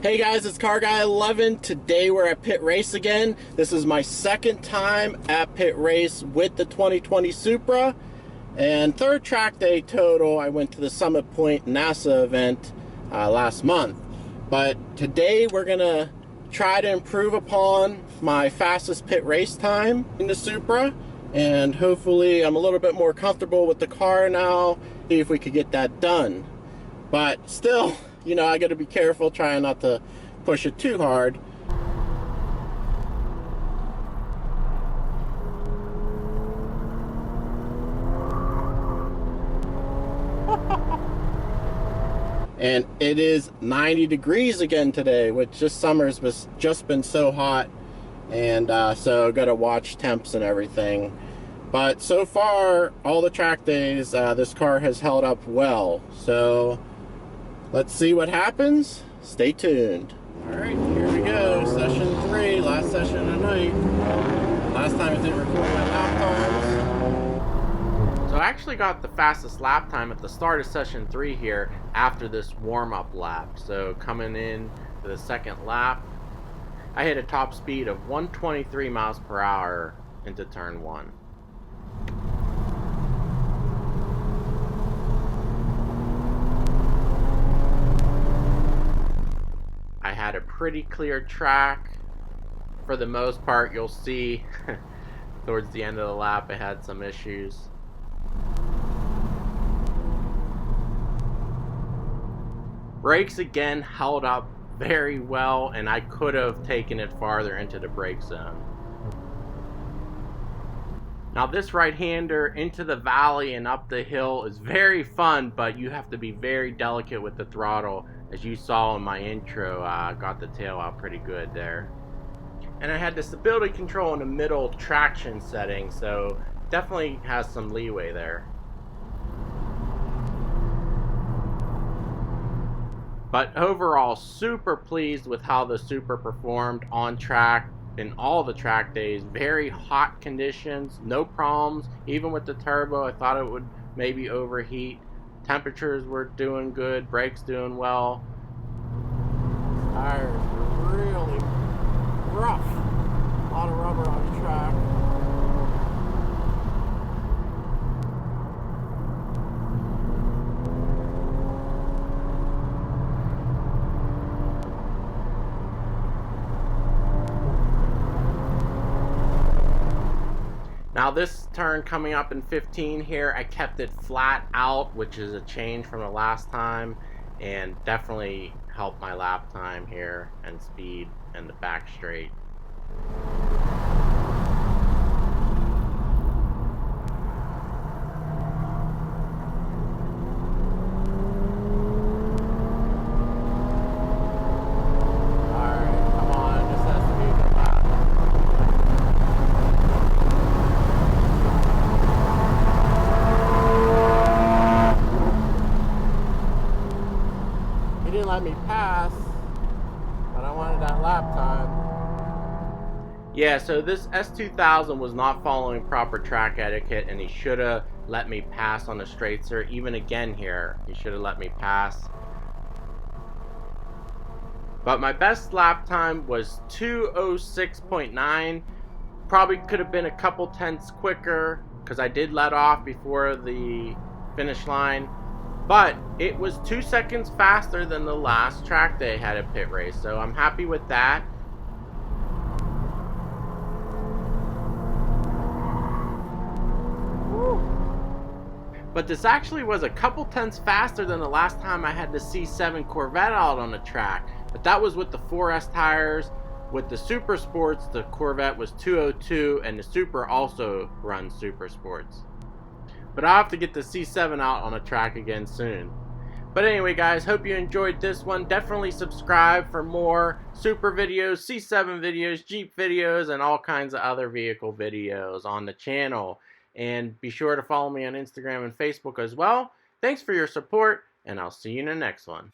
Hey guys, it's Car Guy 11. Today we're at Pitt Race again. This is my second time at Pitt Race with the 2020 Supra and third track day total. I went to the Summit Point NASA event last month. But today we're gonna try to improve upon my fastest Pitt Race time in the Supra, and hopefully I'm a little bit more comfortable with the car now. See if we could get that done. But still, you know, I got to be careful, trying not to push it too hard. And it is 90 degrees again today, which this summer's just been so hot. And so got to watch temps and everything. But so far, all the track days, this car has held up well. So let's see what happens. Stay tuned. All right, here we go. Session 3, last session of the night. Last time I didn't record my lap times. So I actually got the fastest lap time at the start of session 3 here after this warm-up lap. So coming in to the second lap, I hit a top speed of 123 miles per hour into turn 1. I had a pretty clear track for the most part. You'll see towards the end of the lap I had some issues. Brakes again held up very well, and I could have taken it farther into the brake zone. Now this right-hander into the valley and up the hill is very fun, but you have to be very delicate with the throttle. As you saw in my intro, I got the tail out pretty good there. And I had the stability control in the middle traction setting, so definitely has some leeway there. But overall, super pleased with how the Supra performed on track in all the track days. Very hot conditions, no problems. Even with the turbo, I thought it would maybe overheat. Temperatures were doing good, brakes doing well. Tires were really rough. A lot of rubber on the track. Now this turn coming up in 15 here, I kept it flat out, which is a change from the last time, and definitely helped my lap time here and speed and the back straight. Let me pass, but I wanted that lap time. Yeah, so this S2000 was not following proper track etiquette, and he should have let me pass on the straights there. Even again here, he should have let me pass. But my best lap time was 2:06.9. Probably could have been a couple tenths quicker because I did let off before the finish line. But it was 2 seconds faster than the last track day had at Pitt Race, so I'm happy with that. Woo. But this actually was a couple tenths faster than the last time I had the C7 Corvette out on the track. But that was with the 4S tires. With the Super Sports, the Corvette was 202, and the Supra also runs Super Sports. But I'll have to get the C7 out on a track again soon. But anyway guys, hope you enjoyed this one. Definitely subscribe for more Supra videos, C7 videos, Jeep videos, and all kinds of other vehicle videos on the channel. And be sure to follow me on Instagram and Facebook as well. Thanks for your support, and I'll see you in the next one.